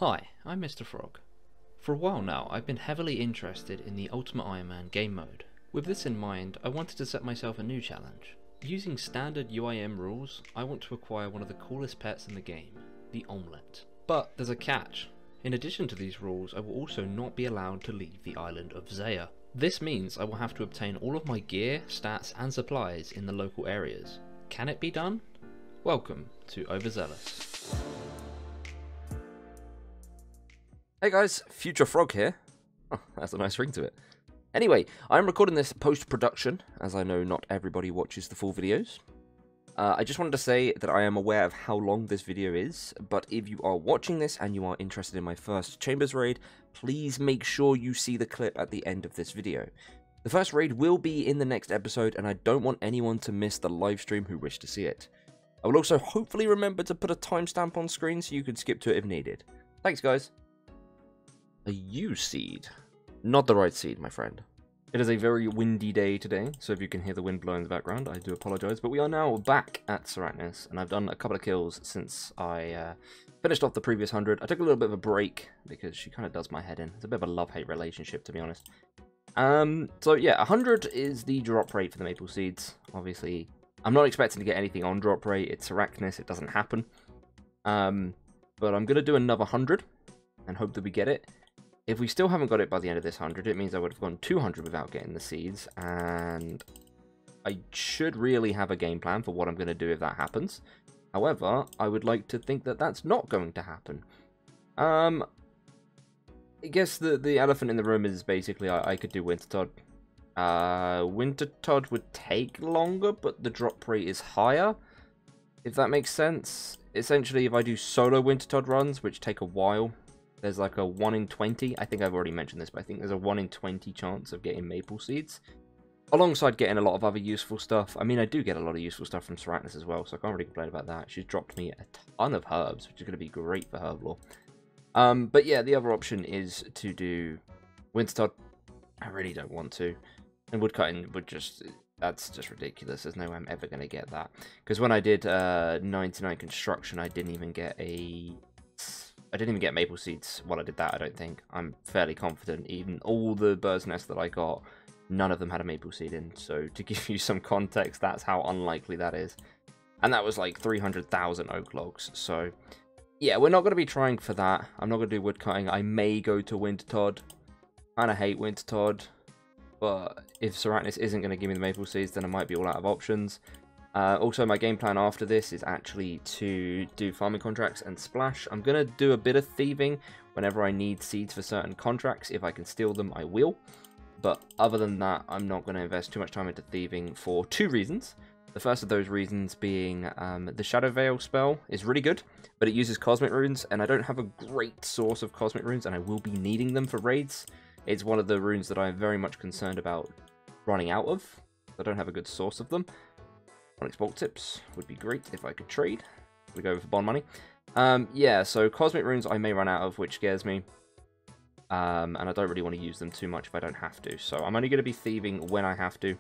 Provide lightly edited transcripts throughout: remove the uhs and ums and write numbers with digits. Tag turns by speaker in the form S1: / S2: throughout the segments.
S1: Hi, I'm Mr. Frog. For a while now, I've been heavily interested in the Ultimate Iron Man game mode. With this in mind, I wanted to set myself a new challenge. Using standard UIM rules, I want to acquire one of the coolest pets in the game, the Amulet. But there's a catch. In addition to these rules, I will also not be allowed to leave the island of Zeah. This means I will have to obtain all of my gear, stats and supplies in the local areas. Can it be done? Welcome to Overzeahlous.
S2: Hey guys, Future Frog here. Oh, that's a nice ring to it. Anyway, I'm recording this post-production, as I know not everybody watches the full videos. I just wanted to say that I am aware of how long this video is, but if you are watching this and you are interested in my first Chambers raid, please make sure you see the clip at the end of this video. The first raid will be in the next episode, and I don't want anyone to miss the live stream who wish to see it. I will also hopefully remember to put a timestamp on screen so you can skip to it if needed. Thanks guys. A U seed. Not the right seed, my friend. It is a very windy day today, so if you can hear the wind blowing in the background, I do apologise. But we are now back at Sarachnis, and I've done a couple of kills since I finished off the previous 100. I took a little bit of a break, because she kind of does my head in. It's a bit of a love-hate relationship, to be honest. So yeah, 100 is the drop rate for the maple seeds. Obviously, I'm not expecting to get anything on drop rate. It's Sarachnis, it doesn't happen. But I'm going to do another 100, and hope that we get it. If we still haven't got it by the end of this 100, it means I would have gone 200 without getting the seeds, and I should really have a game plan for what I'm going to do if that happens. However, I would like to think that that's not going to happen. I guess the elephant in the room is basically I could do Wintertodt. Wintertodt would take longer, but the drop rate is higher, if that makes sense. Essentially, if I do solo Wintertodt runs, which take a while, there's like a 1 in 20, I think I've already mentioned this, but I think there's a 1 in 20 chance of getting maple seeds. Alongside getting a lot of other useful stuff. I mean, I do get a lot of useful stuff from Sarachnis as well, so I can't really complain about that. She's dropped me a ton of herbs, which is going to be great for herb lore. But yeah, the other option is to do Wintertodt. I really don't want to. And woodcutting would just... That's just ridiculous. There's no way I'm ever going to get that. Because when I did 99 construction, I didn't even get maple seeds while I did that, I don't think. I'm fairly confident. Even all the bird's nests that I got, none of them had a maple seed in. So to give you some context, that's how unlikely that is. And that was like 300,000 oak logs. So yeah, we're not going to be trying for that. I'm not going to do wood cutting. I may go to Wintertodt. Kind of hate Wintertodt. But if Sarachnis isn't going to give me the maple seeds, then I might be all out of options. Also, my game plan after this is actually to do farming contracts and splash. I'm going to do a bit of thieving whenever I need seeds for certain contracts. If I can steal them, I will. But other than that, I'm not going to invest too much time into thieving for two reasons. The first of those reasons being the Shadow Veil spell is really good, but it uses cosmic runes, and I don't have a great source of cosmic runes, and I will be needing them for raids. It's one of the runes that I'm very much concerned about running out of. I don't have a good source of them. Onyx Bolt tips would be great if I could trade. We go for bond money. Yeah, so cosmic runes I may run out of, which scares me. And I don't really want to use them too much if I don't have to. So I'm only going to be thieving when I have to.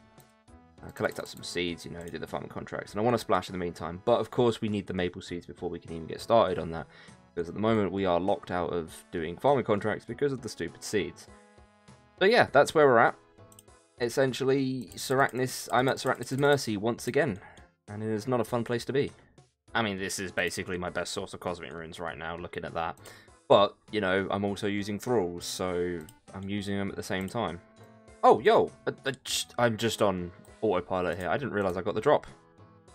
S2: Collect up some seeds, you know, do the farming contracts. And I want to splash in the meantime. But of course we need the maple seeds before we can even get started on that. Because at the moment we are locked out of doing farming contracts because of the stupid seeds. So yeah, that's where we're at. Essentially, Sarachnis, I'm at Sarachnis' mercy once again, and it is not a fun place to be. I mean, this is basically my best source of cosmic runes right now, looking at that. But, you know, I'm also using thralls, so I'm using them at the same time. Oh, yo, I'm just on autopilot here. I didn't realise I got the drop.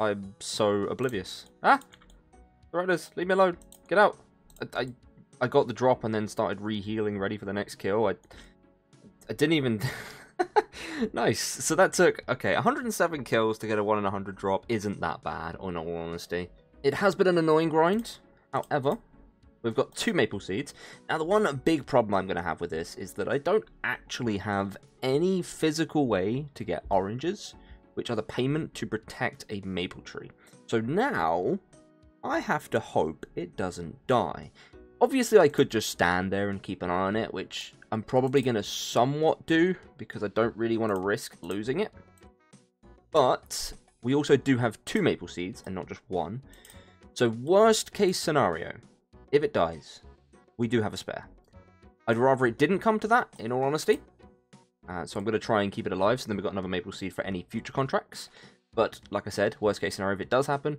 S2: I'm so oblivious. Ah! Sarachnis, leave me alone. Get out. I got the drop and then started re-healing, ready for the next kill. I didn't even... Nice. So that took, okay, 107 kills to get a 1 in 100 drop isn't that bad, in all honesty. It has been an annoying grind. However, we've got 2 maple seeds. Now, the one big problem I'm going to have with this is that I don't actually have any physical way to get oranges, which are the payment to protect a maple tree. So now, I have to hope it doesn't die. Obviously, I could just stand there and keep an eye on it, which I'm probably going to somewhat do, because I don't really want to risk losing it. But we also do have 2 maple seeds, and not just 1. So worst case scenario, if it dies, we do have a spare. I'd rather it didn't come to that, in all honesty. So I'm going to try and keep it alive, so then we've got another maple seed for any future contracts. But, like I said, worst case scenario, if it does happen,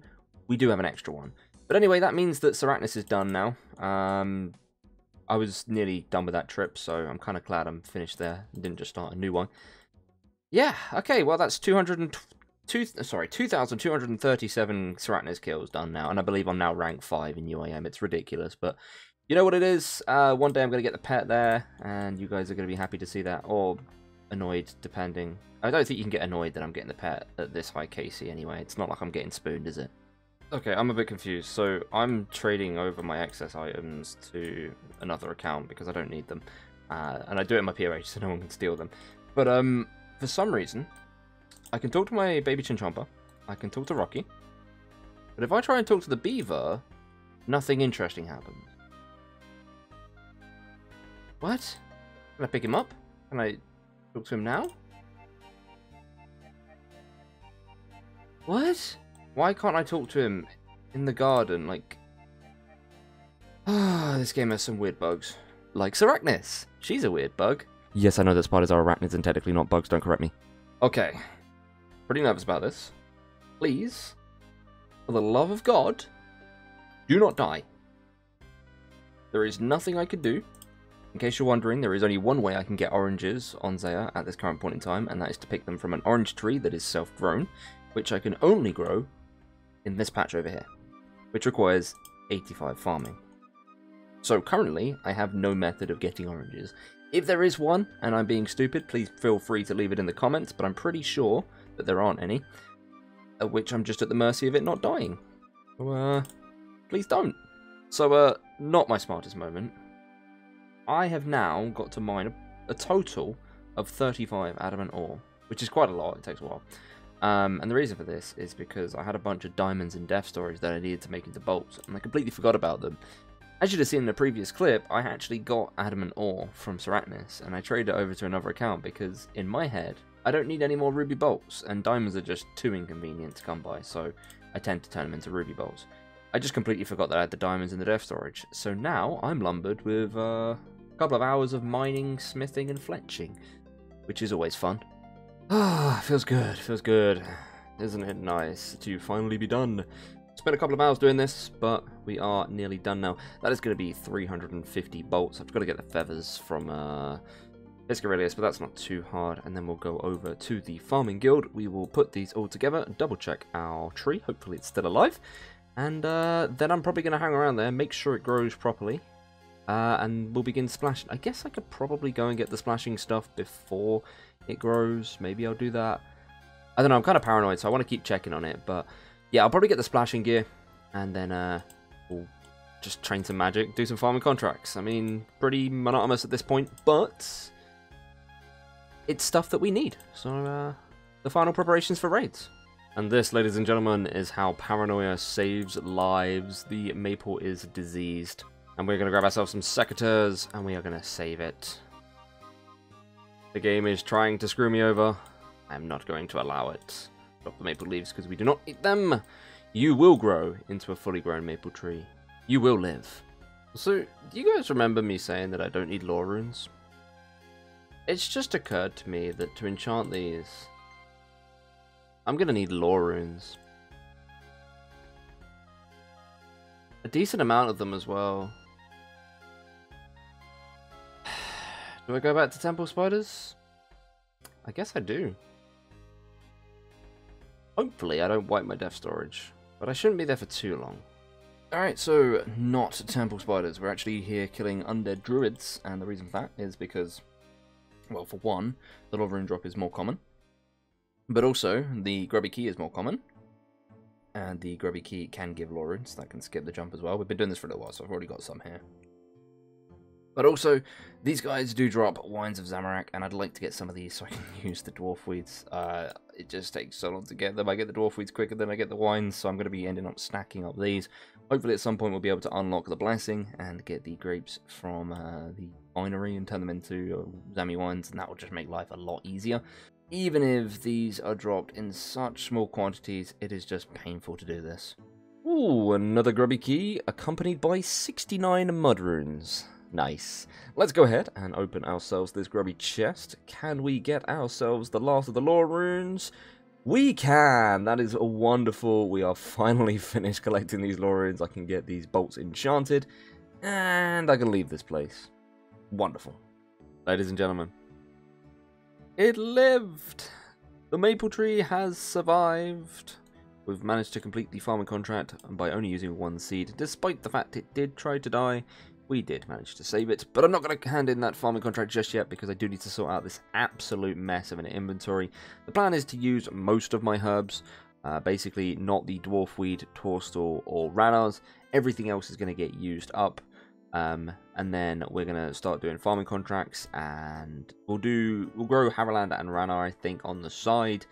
S2: we do have an extra one. But anyway, that means that Sarachnis is done now. I was nearly done with that trip, so I'm kind of glad I'm finished there and didn't just start a new one. Yeah, okay, well that's 2,237 Sarachnis kills done now, and I believe I'm now rank 5 in UIM. It's ridiculous, but you know what it is. One day I'm going to get the pet there, and you guys are going to be happy to see that, or annoyed, depending. I don't think you can get annoyed that I'm getting the pet at this high KC anyway. It's not like I'm getting spooned, is it? Okay, I'm a bit confused. So I'm trading over my excess items to another account because I don't need them. And I do it in my POH so no one can steal them. But for some reason, I can talk to my baby Chinchompa. I can talk to Rocky. But if I try and talk to the beaver, nothing interesting happens. What? Can I pick him up? Can I talk to him now? What? Why can't I talk to him in the garden? Like, this game has some weird bugs. Like Sarachnis. She's a weird bug. Yes, I know that spiders are arachnids and technically not bugs, don't correct me. Okay. Pretty nervous about this. Please, for the love of God, do not die. There is nothing I could do. In case you're wondering, there is only one way I can get oranges on Zeah at this current point in time, and that is to pick them from an orange tree that is self-grown, which I can only grow in this patch over here, which requires 85 farming. So currently, I have no method of getting oranges. If there is one, and I'm being stupid, please feel free to leave it in the comments, but I'm pretty sure that there aren't any, at which I'm just at the mercy of it not dying. So, please don't. So, not my smartest moment. I have now got to mine a total of 35 adamant ore, which is quite a lot. It takes a while. And the reason for this is because I had a bunch of diamonds and death storage that I needed to make into bolts, and I completely forgot about them. As you'd have seen in the previous clip, I actually got adamant ore from Sarachnis, and I traded it over to another account because, in my head, I don't need any more ruby bolts, and diamonds are just too inconvenient to come by, so I tend to turn them into ruby bolts. I just completely forgot that I had the diamonds in the death storage, so now I'm lumbered with a couple of hours of mining, smithing, and fletching, which is always fun. Ah, feels good. Isn't it nice to finally be done? Spent a couple of hours doing this, but we are nearly done now. That is going to be 350 bolts. I've got to get the feathers from Piscarilius, but that's not too hard. And then we'll go over to the farming guild. We will put these all together, double check our tree. Hopefully it's still alive. And then I'm probably going to hang around there, make sure it grows properly. And we'll begin splashing. I guess I could probably go and get the splashing stuff before it grows. Maybe I'll do that. I don't know, I'm kind of paranoid, so I want to keep checking on it. But yeah, I'll probably get the splashing gear. And then we'll just train some magic, do some farming contracts. I mean, pretty monotonous at this point, but it's stuff that we need. So the final preparations for raids. And this, ladies and gentlemen, is how paranoia saves lives. The maple is diseased. And we're going to grab ourselves some secateurs, and we are going to save it. The game is trying to screw me over. I'm not going to allow it. Drop the maple leaves because we do not eat them. You will grow into a fully grown maple tree. You will live. So, do you guys remember me saying that I don't need lore runes? It's just occurred to me that to enchant these, I'm going to need lore runes. A decent amount of them as well. Do I go back to temple spiders? I guess I do. Hopefully I don't wipe my death storage, but I shouldn't be there for too long. Alright, so not temple spiders. We're actually here killing undead druids, and the reason for that is because, well, for one, the lore rune drop is more common, but also the grubby key is more common, and the grubby key can give lore runes that can skip the jump as well. We've been doing this for a little while, so I've already got some here. But also, these guys do drop Wines of Zamorak, and I'd like to get some of these so I can use the dwarf weeds. It just takes so long to get them. I get the dwarf weeds quicker than I get the wines, so I'm going to be ending up stacking up these. Hopefully at some point we'll be able to unlock the blessing and get the grapes from the winery and turn them into Zami wines, and that will just make life a lot easier. Even if these are dropped in such small quantities, it is just painful to do this. Ooh, another grubby key, accompanied by 69 mud runes. Nice. Let's go ahead and open ourselves this grubby chest. Can we get ourselves the last of the lore runes? We can! That is wonderful. We are finally finished collecting these lore runes. I can get these bolts enchanted, and I can leave this place. Wonderful. Ladies and gentlemen, it lived! The maple tree has survived. We've managed to complete the farming contract by only using one seed. Despite the fact it did try to die, we did manage to save it. But I'm not going to hand in that farming contract just yet because I do need to sort out this absolute mess of an inventory. The plan is to use most of my herbs. Basically, not the dwarfweed, torstal, or ranars. Everything else is going to get used up. And then we're going to start doing farming contracts, and we'll grow Harrowland and Ranar, I think, on the side,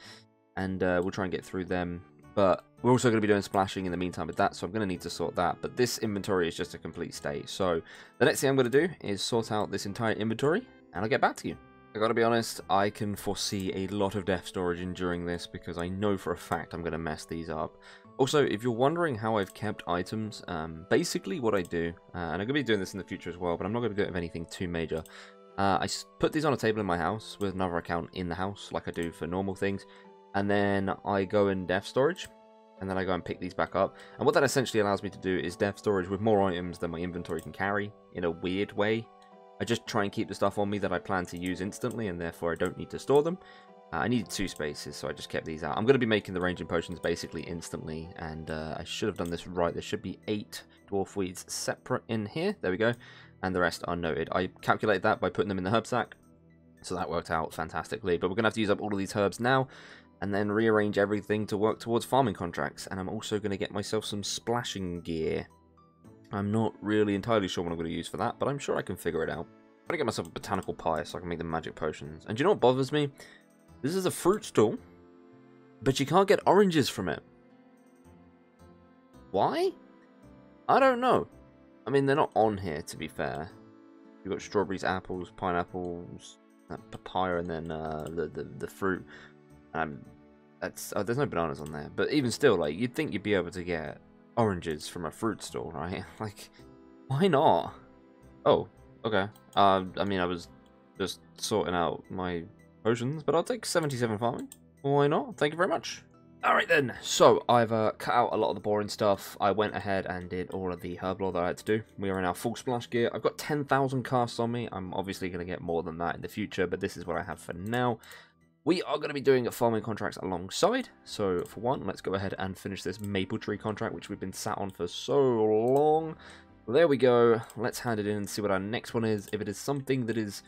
S2: and we'll try and get through them. But we're also going to be doing splashing in the meantime with that, so I'm going to need to sort that. But this inventory is just a complete state. So the next thing I'm going to do is sort out this entire inventory, and I'll get back to you. I gotta be honest, I can foresee a lot of depth storage during this because I know for a fact I'm going to mess these up. Also, if you're wondering how I've kept items, basically what I do, and I'm going to be doing this in the future as well, but I'm not going to do it of anything too major. I put these on a table in my house with another account in the house, like I do for normal things, and then I go in depth storage, and then I go and pick these back up. And what that essentially allows me to do is depth storage with more items than my inventory can carry, in a weird way. I just try and keep the stuff on me that I plan to use instantly, and therefore I don't need to store them. I needed 2 spaces, so I just kept these out. I'm going to be making the ranging potions basically instantly, and I should have done this right. There should be 8 dwarf weeds separate in here. There we go. And the rest are noted. I calculated that by putting them in the herb sack, so that worked out fantastically. But we're going to have to use up all of these herbs now, and then rearrange everything to work towards farming contracts. And I'm also going to get myself some splashing gear. I'm not really entirely sure what I'm going to use for that, but I'm sure I can figure it out. I'm going to get myself a botanical pie so I can make the magic potions. And do you know what bothers me? This is a fruit stall, but you can't get oranges from it. Why? I don't know. I mean, they're not on here, to be fair. You've got strawberries, apples, pineapples, papaya, and then the fruit. There's no bananas on there. But even still, like, you'd think you'd be able to get oranges from a fruit stall, right? Like, why not? Oh, okay. I mean, I was just sorting out my potions, but I'll take 77 farming. Why not? Thank you very much. Alright then, so I've cut out a lot of the boring stuff. I went ahead and did all of the herb lore that I had to do. We are in our full splash gear. I've got 10,000 casts on me. I'm obviously going to get more than that in the future, but this is what I have for now. We are going to be doing farming contracts alongside. So for one, let's go ahead and finish this maple tree contract, which we've been sat on for so long. There we go. Let's hand it in and see what our next one is. If it is something that is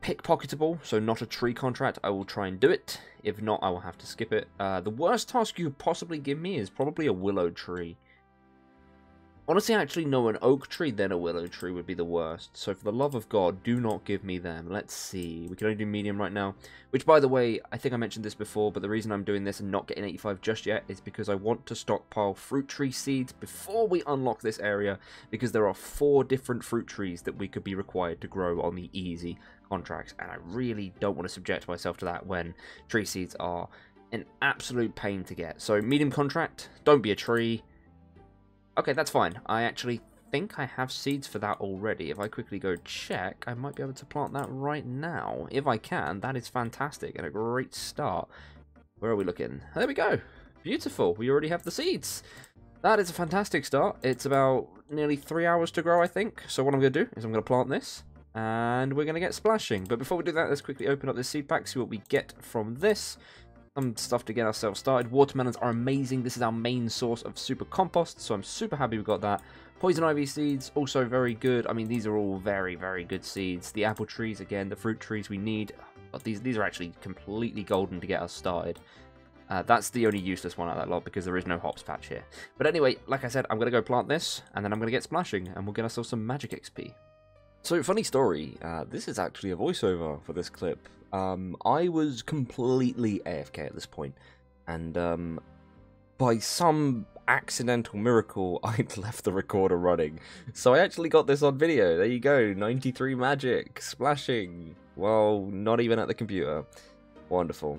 S2: pickpocketable, so not a tree contract, I will try and do it. If not, I will have to skip it. The worst task you could possibly give me is probably a willow tree. Honestly, actually, no, an oak tree, then a willow tree would be the worst. So for the love of God, do not give me them. Let's see. We can only do medium right now. Which, by the way, I think I mentioned this before, but the reason I'm doing this and not getting 85 just yet is because I want to stockpile fruit tree seeds before we unlock this area, because there are 4 different fruit trees that we could be required to grow on the easy contracts, and I really don't want to subject myself to that when tree seeds are an absolute pain to get. So medium contract, don't be a tree. Okay, that's fine. I actually think I have seeds for that already. If I quickly go check, I might be able to plant that right now. If I can, that is fantastic and a great start. Where are we looking? There we go. Beautiful. We already have the seeds. That is a fantastic start. It's about nearly 3 hours to grow, I think. So what I'm going to do is I'm going to plant this, and we're going to get splashing. But before we do that, let's quickly open up this seed pack, see what we get from this. Some stuff to get ourselves started. Watermelons are amazing. This is our main source of super compost, so I'm super happy we got that. Poison ivy seeds, also very good. I mean, these are all very, very good seeds. The apple trees, again, the fruit trees we need. But these are actually completely golden to get us started. That's the only useless one out of that lot, because there is no hops patch here. But anyway, like I said, I'm going to go plant this, and then I'm going to get splashing, and we'll get ourselves some magic XP. So, funny story, this is actually a voiceover for this clip. I was completely AFK at this point, and by some accidental miracle, I'd left the recorder running. So I actually got this on video. There you go, 93 magic, splashing, well, not even at the computer. Wonderful.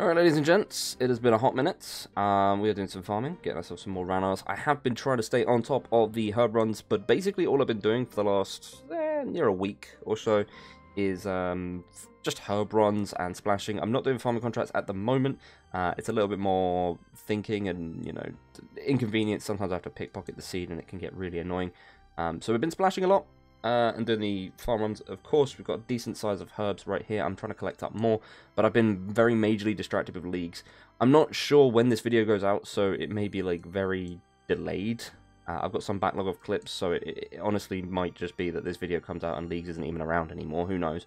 S2: Alright, ladies and gents, it has been a hot minute. We are doing some farming, getting ourselves some more Ranars. I have been trying to stay on top of the herb runs, but basically all I've been doing for the last near a week or so is just herb runs and splashing. I'm not doing farming contracts at the moment. It's a little bit more thinking and, you know, inconvenience. Sometimes I have to pickpocket the seed and it can get really annoying. So we've been splashing a lot. And doing the farm runs, of course. We've got a decent size of herbs right here. I'm trying to collect up more, but I've been very majorly distracted with leagues. I'm not sure when this video goes out, so it may be like very delayed. I've got some backlog of clips, so it honestly might just be that this video comes out and leagues isn't even around anymore. Who knows?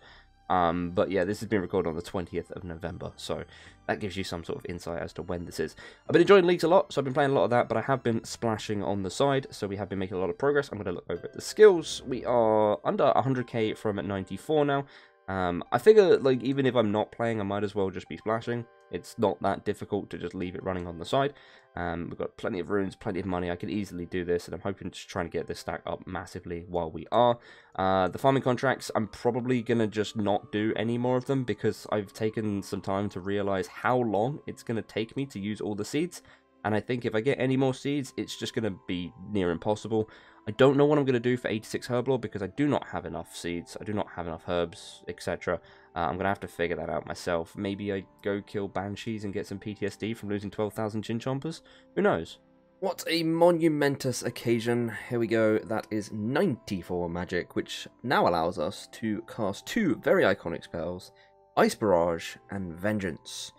S2: But yeah, this has been recorded on the 20th of November, so that gives you some sort of insight as to when this is. I've been enjoying leagues a lot, so I've been playing a lot of that, but I have been splashing on the side, so we have been making a lot of progress. I'm going to look over at the skills. We are under 100k from at 94 now. I figure, like, even if I'm not playing, I might as well just be splashing. It's not that difficult to just leave it running on the side. We've got plenty of runes, plenty of money. I could easily do this, and I'm hoping to try and get this stack up massively while we are. The farming contracts, I'm probably going to just not do any more of them because I've taken some time to realize how long it's going to take me to use all the seeds. And I think if I get any more seeds, it's just going to be near impossible. I don't know what I'm going to do for 86 Herblore because I do not have enough seeds. I do not have enough herbs, etc. I'm going to have to figure that out myself. Maybe I go kill Banshees and get some PTSD from losing 12,000 Chinchompers? Who knows? What a monumentous occasion. Here we go. That is 94 magic, which now allows us to cast two very iconic spells, Ice Barrage and Vengeance.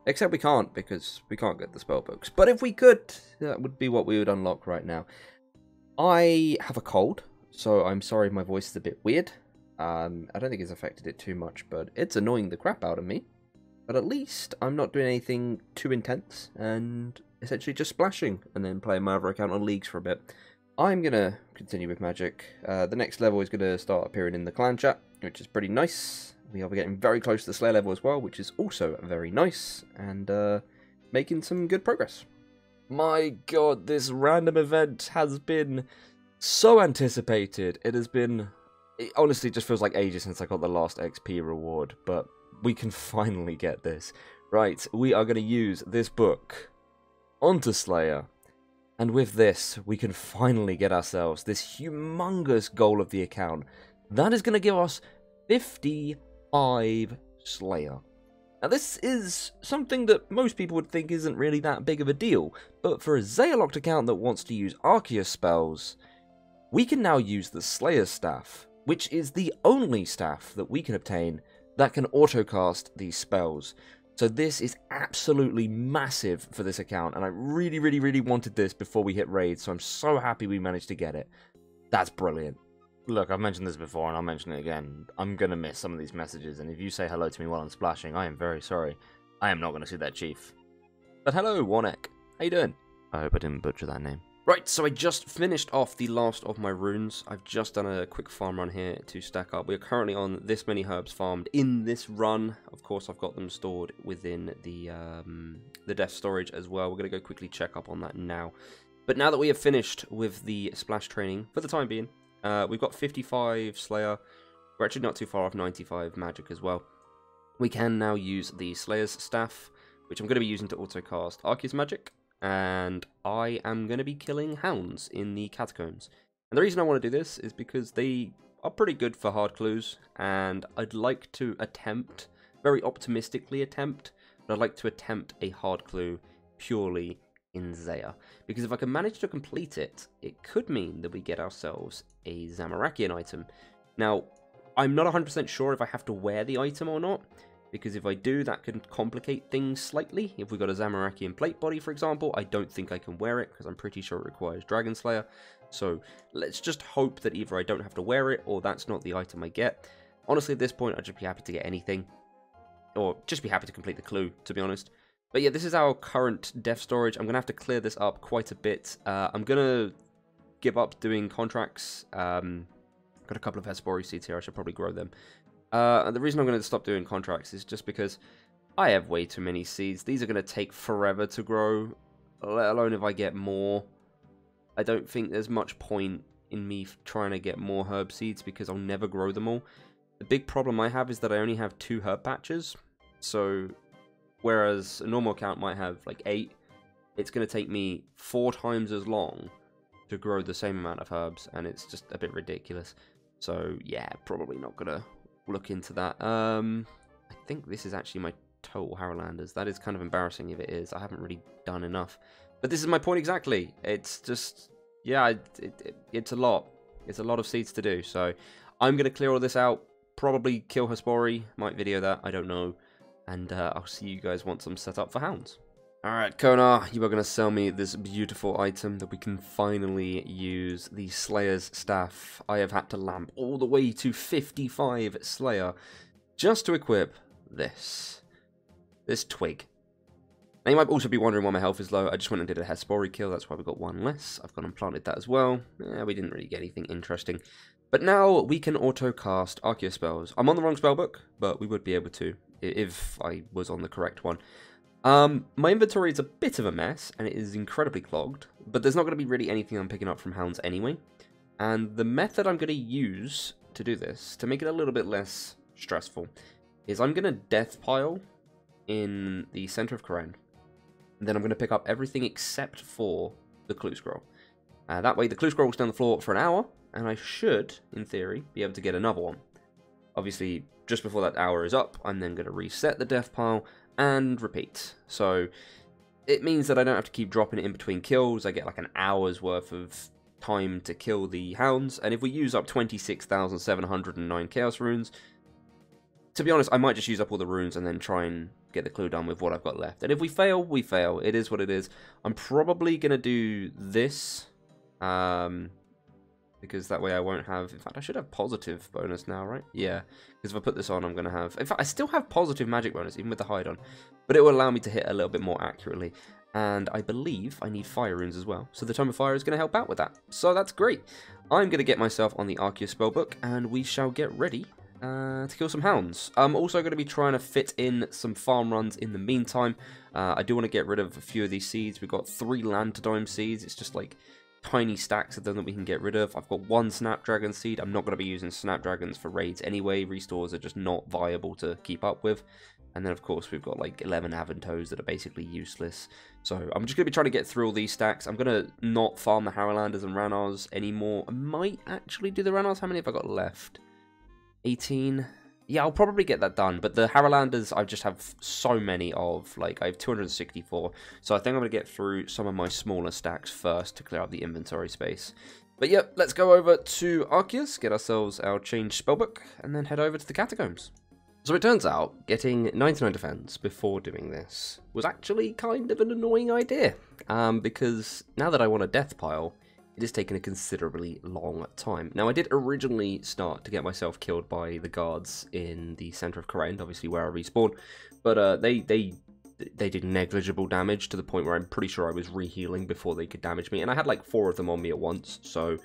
S2: Except we can't, because we can't get the spellbooks. But if we could, that would be what we would unlock right now. I have a cold, so I'm sorry if my voice is a bit weird. I don't think it's affected it too much, but it's annoying the crap out of me. But at least I'm not doing anything too intense, and essentially just splashing, and then playing my other account on leagues for a bit. I'm going to continue with magic. The next level is going to start appearing in the clan chat, which is pretty nice. We are getting very close to the Slayer level as well, which is also very nice, and making some good progress. My god, this random event has been so anticipated. It has been... It honestly just feels like ages since I got the last XP reward, but we can finally get this. Right, we are going to use this book onto Slayer, and with this, we can finally get ourselves this humongous goal of the account. That is going to give us 55 Slayer. Now this is something that most people would think isn't really that big of a deal, but for a Zeah locked account that wants to use Arceus spells, we can now use the Slayer staff, which is the only staff that we can obtain that can autocast these spells. So this is absolutely massive for this account, and I really, really, really wanted this before we hit raid, so I'm so happy we managed to get it. That's brilliant. Look, I've mentioned this before, and I'll mention it again. I'm going to miss some of these messages, and if you say hello to me while I'm splashing, I am very sorry. I am not going to see that chief. But hello, Warnek. How you doing? I hope I didn't butcher that name. Right, so I just finished off the last of my runes. I've just done a quick farm run here to stack up. We're currently on this many herbs farmed in this run. Of course, I've got them stored within the death storage as well. We're going to go quickly check up on that now. But now that we have finished with the splash training, for the time being, we've got 55 Slayer. We're actually not too far off 95 magic as well. We can now use the Slayer's staff, which I'm going to be using to autocast Arceus magic. And I am going to be killing hounds in the catacombs. And the reason I want to do this is because they are pretty good for hard clues, and I'd like to attempt, very optimistically attempt, but I'd like to attempt a hard clue purely in Zeah. Because if I can manage to complete it, it could mean that we get ourselves a Zamorakian item. Now, I'm not 100% sure if I have to wear the item or not, because if I do, that can complicate things slightly. If we got a Zamorakian plate body, for example, I don't think I can wear it, because I'm pretty sure it requires Dragon Slayer. So let's just hope that either I don't have to wear it, or that's not the item I get. Honestly, at this point, I'd just be happy to get anything. Or just be happy to complete the clue, to be honest. But yeah, this is our current death storage. I'm going to have to clear this up quite a bit. I'm going to give up doing contracts. Got a couple of Hespori seeds here. I should probably grow them. And the reason I'm going to stop doing contracts is just because I have way too many seeds. These are going to take forever to grow, let alone if I get more. I don't think there's much point in me trying to get more herb seeds because I'll never grow them all. The big problem I have is that I only have 2 herb patches. So whereas a normal account might have like 8, it's going to take me 4 times as long to grow the same amount of herbs, and it's just a bit ridiculous. So yeah, probably not going to look into that. I think this is actually my total Harrowlanders. That is kind of embarrassing if it is. I haven't really done enough. But this is my point exactly. It's just, yeah, it's a lot. It's a lot of seeds to do. So I'm going to clear all this out. Probably kill Hespori. Might video that. I don't know. And I'll see you guys once I'm set up for hounds. Alright, Konar, you are going to sell me this beautiful item that we can finally use, the Slayer's Staff. I have had to lamp all the way to 55 Slayer just to equip this twig. Now you might also be wondering why my health is low. I just went and did a Hespori kill, that's why we got 1 less. I've gone and planted that as well. Yeah, we didn't really get anything interesting. But now we can auto-cast Archeo spells. I'm on the wrong spellbook, but we would be able to if I was on the correct one. My inventory is a bit of a mess, and it is incredibly clogged, but there's not going to be really anything I'm picking up from hounds anyway. And the method I'm going to use to do this, to make it a little bit less stressful, is I'm going to death pile in the center of Karen. And then I'm going to pick up everything except for the clue scroll. That way the clue scroll will stay on the floor for an hour, and I should, in theory, be able to get another one. Obviously, just before that hour is up, I'm then going to reset the death pile and repeat. So it means that I don't have to keep dropping it in between kills. I get like an hour's worth of time to kill the hounds, and if we use up 26,709 chaos runes, to be honest, I might just use up all the runes and then try and get the clue done with what I've got left. And if we fail, we fail. It is what it is. I'm probably going to do this, because that way I won't have... In fact, I should have positive bonus now, right? Yeah, because if I put this on, I'm going to have... In fact, I still have positive magic bonus, even with the hide on. But it will allow me to hit a little bit more accurately. And I believe I need fire runes as well. So the Tome of Fire is going to help out with that. So that's great. I'm going to get myself on the Archeo spellbook, and we shall get ready to kill some hounds. I'm also going to be trying to fit in some farm runs in the meantime. I do want to get rid of a few of these seeds. We've got 3 Lantodime seeds. It's just like tiny stacks of them that we can get rid of. I've got 1 Snapdragon seed. I'm not going to be using Snapdragons for raids anyway. Restores are just not viable to keep up with. And then, of course, we've got like 11 Aventos that are basically useless. So I'm just going to be trying to get through all these stacks. I'm going to not farm the Harrowlanders and Ranars anymore. I might actually do the Ranars. How many have I got left? 18. Yeah, I'll probably get that done. But the Harrowlanders, I just have so many of. Like, I have 264. So I think I'm going to get through some of my smaller stacks first to clear up the inventory space. But yep, let's go over to Arceus, get ourselves our changed spellbook, and then head over to the Catacombs. So it turns out, getting 99 defense before doing this was actually kind of an annoying idea. Because now that I want a death pile, it has taken a considerably long time. Now, I did originally start to get myself killed by the guards in the center of Karen, obviously where I respawned, but they did negligible damage to the point where I'm pretty sure I was re-healing before they could damage me, and I had like 4 of them on me at once, so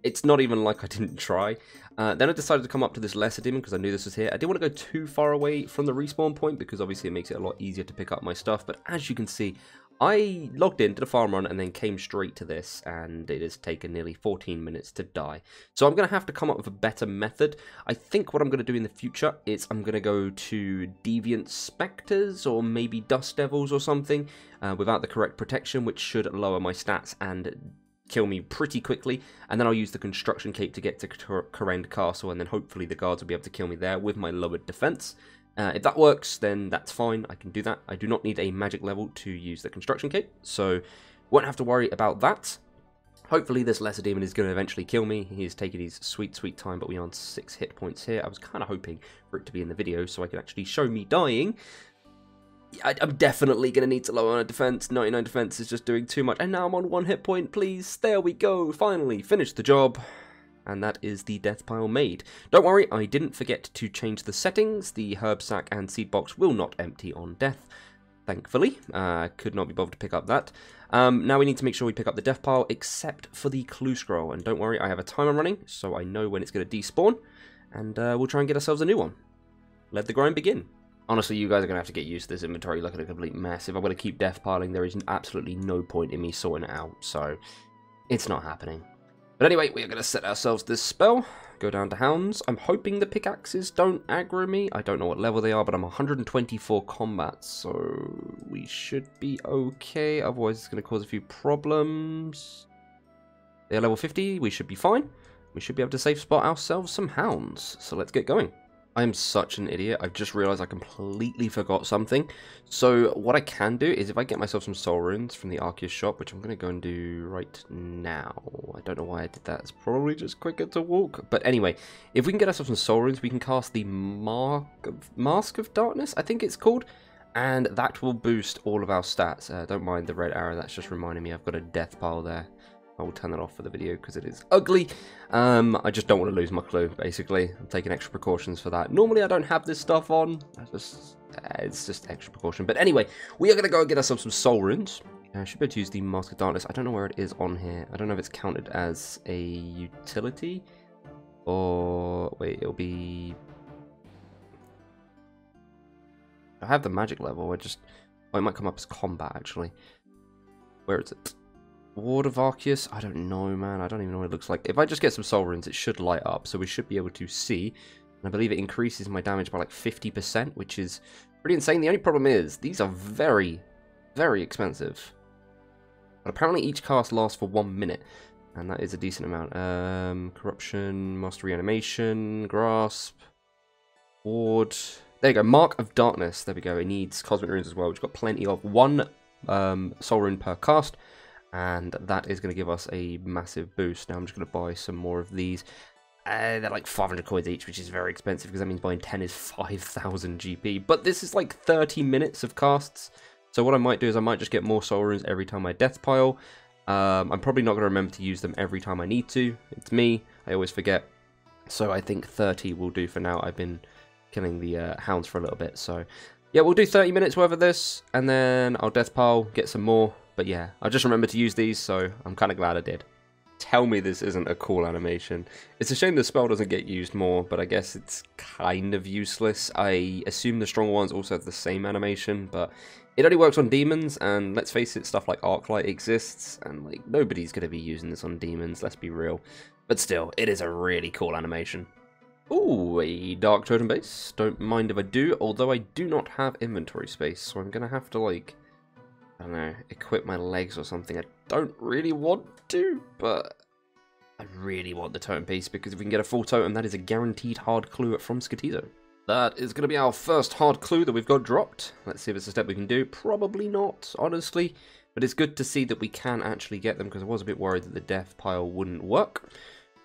S2: it's not even like I didn't try. Then I decided to come up to this lesser demon because I knew this was here. I didn't want to go too far away from the respawn point because obviously it makes it a lot easier to pick up my stuff, but as you can see, I logged in, did a farm run, and then came straight to this, and it has taken nearly 14 minutes to die. So I'm going to have to come up with a better method. I think what I'm going to do in the future is I'm going to go to Deviant Spectres, or maybe Dust Devils or something, without the correct protection, which should lower my stats and kill me pretty quickly, and then I'll use the Construction Cape to get to Karen Castle, and then hopefully the guards will be able to kill me there with my lowered defense. If that works, then that's fine, I can do that. I do not need a magic level to use the Construction Cape, so won't have to worry about that. Hopefully this lesser demon is going to eventually kill me. He is taking his sweet, sweet time, but we're on 6 hit points here. I was kind of hoping for it to be in the video so I can actually show me dying. I'm definitely going to need to lower my defense. 99 defense is just doing too much. And now I'm on 1 hit point, please. There we go. Finally, finished the job. And that is the death pile made. Don't worry, I didn't forget to change the settings. The herb sack and seed box will not empty on death, thankfully. Could not be bothered to pick up that. Now we need to make sure we pick up the death pile, except for the clue scroll. And don't worry, I have a timer running, so I know when it's going to despawn. And we'll try and get ourselves a new one. Let the grind begin. Honestly, you guys are going to have to get used to this inventory looking a complete mess. If I'm going to keep death piling, there is absolutely no point in me sorting it out. So, it's not happening. But anyway, we are going to set ourselves this spell. Go down to Hounds. I'm hoping the pickaxes don't aggro me. I don't know what level they are, but I'm 124 combat, so we should be okay. Otherwise, it's going to cause a few problems. They're level 50. We should be fine. We should be able to safe spot ourselves some Hounds. So let's get going. I am such an idiot. I've just realized I completely forgot something. So what I can do is if I get myself some soul runes from the Arceus shop, which I'm going to go and do right now. I don't know why I did that. It's probably just quicker to walk. But anyway, if we can get ourselves some soul runes, we can cast the Mask of Darkness, I think it's called. And that will boost all of our stats. Don't mind the red arrow. That's just reminding me I've got a death pile there. I will turn that off for the video because it is ugly. I just don't want to lose my clue, basically. I'm taking extra precautions for that. Normally, I don't have this stuff on. It's just extra precaution. But anyway, we are going to go and get ourselves some soul runes. I should be able to use the Mask of Darkness. I don't know where it is on here. I don't know if it's counted as a utility. Or, wait, it'll be... I have the magic level. Oh, it might come up as combat, actually. Where is it? Ward of Arceus? I don't know, man. I don't even know what it looks like. If I just get some soul runes, it should light up, so we should be able to see. And I believe it increases my damage by like 50%, which is pretty insane. The only problem is, these are very, very expensive. But apparently each cast lasts for 1 minute, and that is a decent amount. Corruption, Master Reanimation, Grasp, Ward. There you go, Mark of Darkness. There we go. It needs Cosmic Runes as well, which got plenty of. 1 soul rune per cast. And that is going to give us a massive boost. Now I'm just going to buy some more of these. They're like 500 coins each, which is very expensive because that means buying 10 is 5,000 GP. But this is like 30 minutes of casts. So what I might do is I might just get more soul runes every time I death pile. I'm probably not going to remember to use them every time I need to. It's me. I always forget. So I think 30 will do for now. I've been killing the hounds for a little bit. So yeah, we'll do 30 minutes worth of this. And then I'll death pile, get some more. But yeah, I just remembered to use these, so I'm kind of glad I did. Tell me this isn't a cool animation. It's a shame the spell doesn't get used more, but I guess it's kind of useless. I assume the stronger ones also have the same animation, but it only works on demons, and let's face it, stuff like Arclight exists, and like nobody's going to be using this on demons, let's be real. But still, it is a really cool animation. Ooh, a Dark Totem base. Don't mind if I do, although I do not have inventory space, so I'm going to have to like... I don't know, equip my legs or something. I don't really want to, but I really want the totem piece because if we can get a full totem, that is a guaranteed hard clue from Skatizo. That is going to be our first hard clue that we've got dropped. Let's see if it's a step we can do. Probably not, honestly, but it's good to see that we can actually get them because I was a bit worried that the death pile wouldn't work.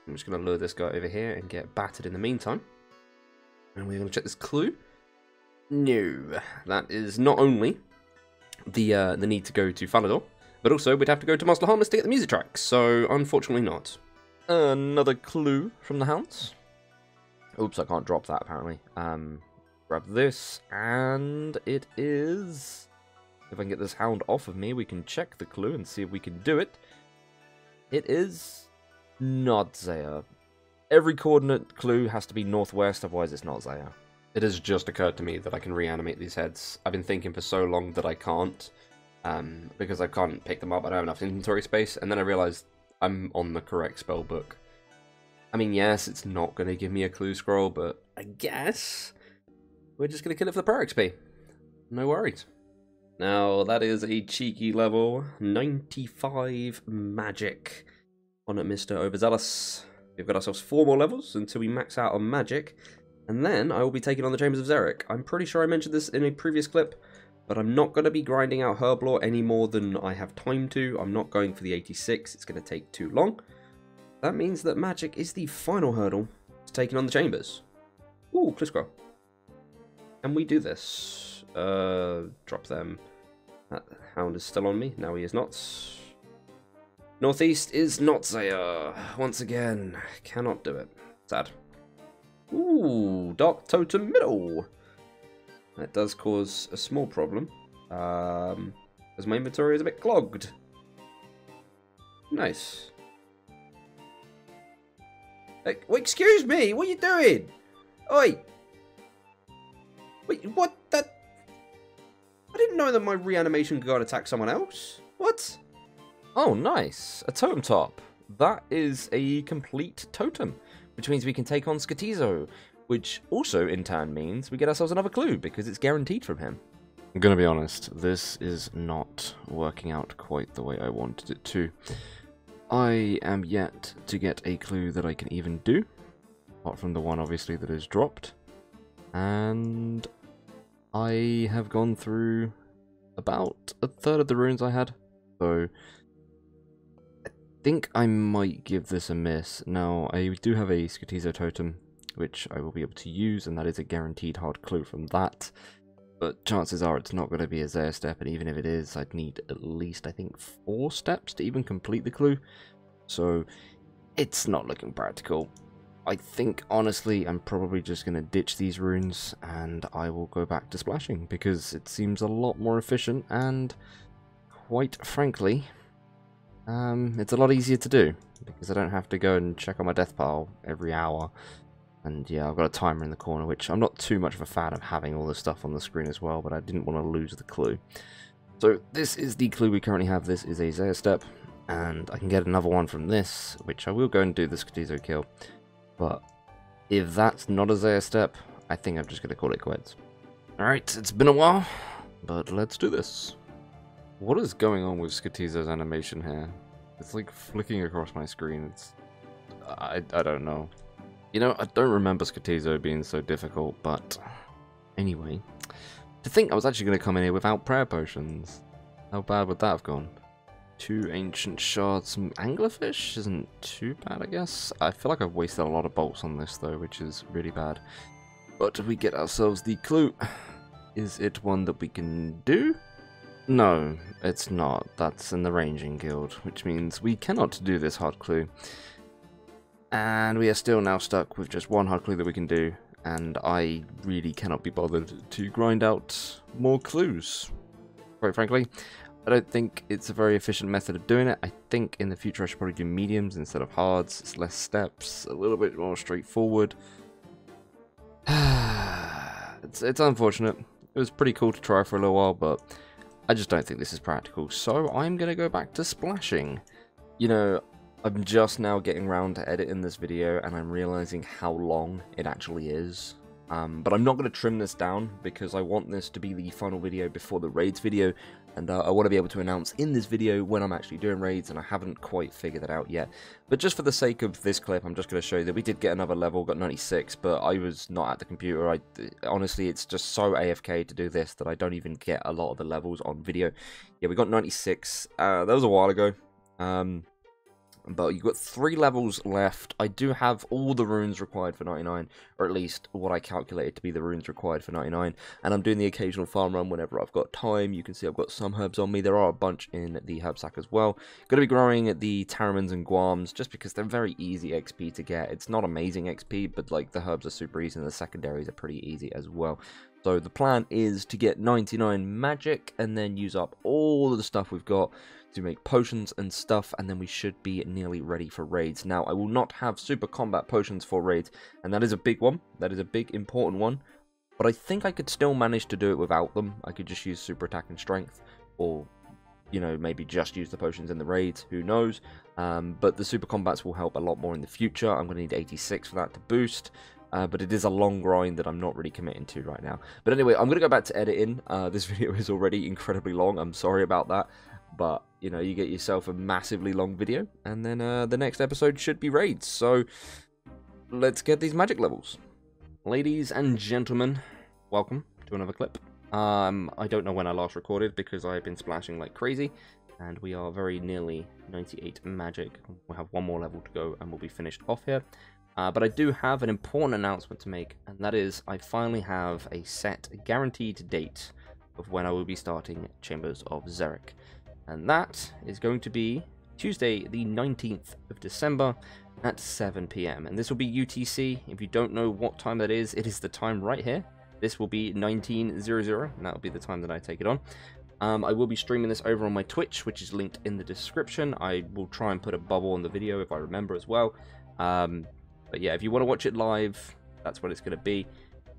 S2: I'm just going to lure this guy over here and get battered in the meantime. And we're going to check this clue. No, that is not only... the need to go to Falador, but also we'd have to go to Master Harness to get the music tracks, so unfortunately not. Another clue from the hounds. Oops, I can't drop that apparently. Grab this, and it is... If I can get this hound off of me, we can check the clue and see if we can do it. It is not Zeah. Every coordinate clue has to be northwest, otherwise it's not Zeah. It has just occurred to me that I can reanimate these heads. I've been thinking for so long that I can't, because I can't pick them up. I don't have enough inventory space, and then I realized I'm on the correct spell book. I mean, yes, it's not going to give me a clue scroll, but I guess we're just going to kill it for the prayer XP. No worries. Now, that is a cheeky level 95 magic on Mr. Overzealous. We've got ourselves 4 more levels until we max out on magic. And then I will be taking on the Chambers of Xeric. I'm pretty sure I mentioned this in a previous clip, but I'm not going to be grinding out Herblore any more than I have time to. I'm not going for the 86, it's going to take too long. That means that magic is the final hurdle to taking on the Chambers. Ooh, Cliff Scroll. And we do this. Drop them. That hound is still on me. Now he is not. Northeast is not Zeah. Once again, cannot do it. Sad. Ooh, Dark Totem Middle. That does cause a small problem, as my inventory is a bit clogged. Nice. Hey, well, excuse me, what are you doing? Oi! Wait, what? That... I didn't know that my reanimation could go and attack someone else. What? Oh, nice. A totem top. that is a complete totem, which means we can take on Skatizo, which also in turn means we get ourselves another clue because it's guaranteed from him. I'm gonna be honest, this is not working out quite the way I wanted it to. I am yet to get a clue that I can even do, apart from the one obviously that is dropped, and I have gone through about a third of the runes I had, so I think I might give this a miss. Now, I do have a Skatizo totem, which I will be able to use, and that is a guaranteed hard clue from that. But chances are it's not going to be a Zeah step, and even if it is, I'd need at least, I think, 4 steps to even complete the clue. So, it's not looking practical. I think, honestly, I'm probably just going to ditch these runes, and I will go back to splashing, because it seems a lot more efficient, and quite frankly, it's a lot easier to do, because I don't have to go and check on my death pile every hour. And yeah, I've got a timer in the corner, which I'm not too much of a fan of having all this stuff on the screen as well, but I didn't want to lose the clue. So this is the clue we currently have. This is a Zeah step, and I can get another one from this, which I will go and do the Skatizo kill. But if that's not a Zeah step, I think I'm just going to call it quits. Alright, it's been a while, but let's do this. What is going on with Skatizo's animation here? It's like flicking across my screen. I don't know. You know, I don't remember Skatizo being so difficult, but anyway. To think I was actually going to come in here without prayer potions. How bad would that have gone? 2 ancient shards, some anglerfish isn't too bad, I guess. I feel like I've wasted a lot of bolts on this, though, which is really bad. But we get ourselves the clue. Is it one that we can do? No, it's not. That's in the Ranging Guild, which means we cannot do this hard clue. And we are still now stuck with just 1 hard clue that we can do, and I really cannot be bothered to grind out more clues. Quite frankly, I don't think it's a very efficient method of doing it. I think in the future I should probably do mediums instead of hards. It's less steps, a little bit more straightforward. It's unfortunate. It was pretty cool to try for a little while, but I just don't think this is practical. So I'm going to go back to splashing. You know, I'm just now getting around to editing this video, and I'm realizing how long it actually is. But I'm not going to trim this down, because I want this to be the final video before the raids video, and I want to be able to announce in this video when I'm actually doing raids, and I haven't quite figured that out yet. But just for the sake of this clip, I'm just going to show you that we did get another level, got 96, but I was not at the computer. Honestly, it's just so AFK to do this that I don't even get a lot of the levels on video. Yeah, we got 96. That was a while ago. But you've got 3 levels left. I do have all the runes required for 99, or at least what I calculated to be the runes required for 99, and I'm doing the occasional farm run whenever I've got time. You can see I've got some herbs on me. There are a bunch in the herb sack as well. Going to be growing the Taramans and Guams, just because they're very easy XP to get. It's not amazing XP, but like the herbs are super easy, and the secondaries are pretty easy as well. So the plan is to get 99 magic, and then use up all of the stuff we've got to make potions and stuff, and then we should be nearly ready for raids. Now, I will not have super combat potions for raids, and that is a big one. That is a big, important one. But I think I could still manage to do it without them. I could just use super attack and strength, or, you know, maybe just use the potions in the raids. Who knows? But the super combats will help a lot more in the future. I'm going to need 86 for that to boost. But it is a long grind that I'm not really committing to right now. But anyway, I'm going to go back to editing. This video is already incredibly long. I'm sorry about that. But, you know, you get yourself a massively long video. And then the next episode should be raids. So, let's get these magic levels. Ladies and gentlemen, welcome to another clip. I don't know when I last recorded because I've been splashing like crazy. And we are very nearly 98 magic. We'll have 1 more level to go and we'll be finished off here. But I do have an important announcement to make, and that is I finally have a set guaranteed date of when I will be starting Chambers of Xeric. And that is going to be Tuesday the 19th of December at 7 PM. And this will be UTC. If you don't know what time that is, it is the time right here. This will be 1900, and that will be the time that I take it on. I will be streaming this over on my Twitch, which is linked in the description. I will try and put a bubble on the video if I remember as well. But yeah, if you want to watch it live, that's what it's going to be.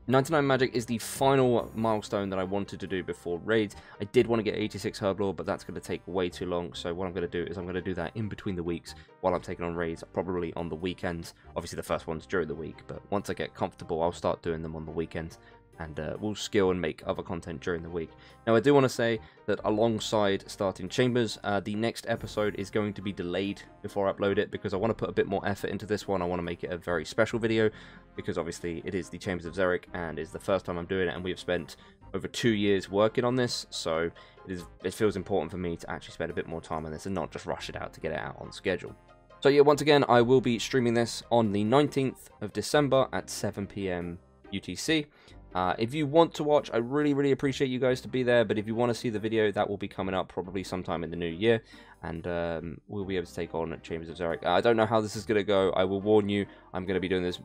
S2: 99 magic is the final milestone that I wanted to do before raids. I did want to get 86 Herblore, but that's going to take way too long. So what I'm going to do is I'm going to do that in between the weeks while I'm taking on raids, probably on the weekends. Obviously the first one's during the week, but once I get comfortable, I'll start doing them on the weekends. And we'll skill and make other content during the week. Now, I do want to say that alongside starting Chambers, the next episode is going to be delayed before I upload it, because I want to put a bit more effort into this one. I want to make it a very special video, because obviously it is the Chambers of Xeric, and it's the first time I'm doing it, and we've spent over 2 years working on this, so it feels important for me to actually spend a bit more time on this, and not just rush it out to get it out on schedule. So yeah, once again, I will be streaming this on the 19th of December at 7 PM UTC. If you want to watch, I really appreciate you guys to be there, but if you want to see the video, that will be coming up probably sometime in the new year, and we'll be able to take on Chambers of Xeric. I don't know how this is going to go. I will warn you, I'm going to be doing this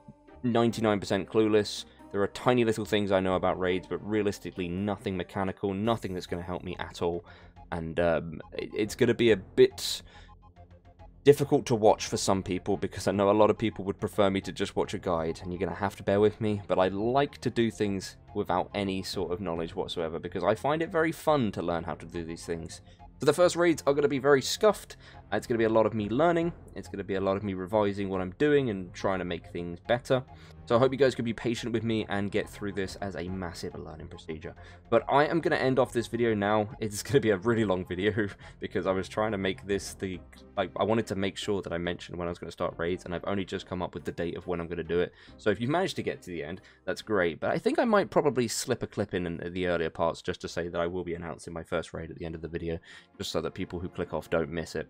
S2: 99% clueless. There are tiny little things I know about raids, but realistically nothing mechanical, nothing that's going to help me at all, and it's going to be a bit difficult to watch for some people, because I know a lot of people would prefer me to just watch a guide, and you're going to have to bear with me, but I like to do things without any sort of knowledge whatsoever, because I find it very fun to learn how to do these things. So the first raids are going to be very scuffed. It's going to be a lot of me learning. It's going to be a lot of me revising what I'm doing and trying to make things better. So I hope you guys could be patient with me and get through this as a massive learning procedure. But I am going to end off this video now. It's going to be a really long video because I was trying to make this I wanted to make sure that I mentioned when I was going to start raids, and I've only just come up with the date of when I'm going to do it. So if you've managed to get to the end, that's great. But I think I might probably slip a clip in the earlier parts just to say that I will be announcing my first raid at the end of the video, just so that people who click off don't miss it.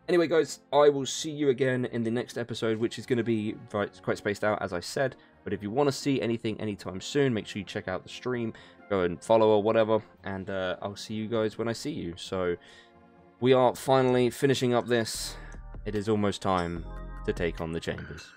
S2: Anyway, guys, I will see you again in the next episode, which is going to be quite spaced out, as I said. But if you want to see anything anytime soon, make sure you check out the stream, go and follow or whatever, and I'll see you guys when I see you. So we are finally finishing up this. It is almost time to take on the Chambers.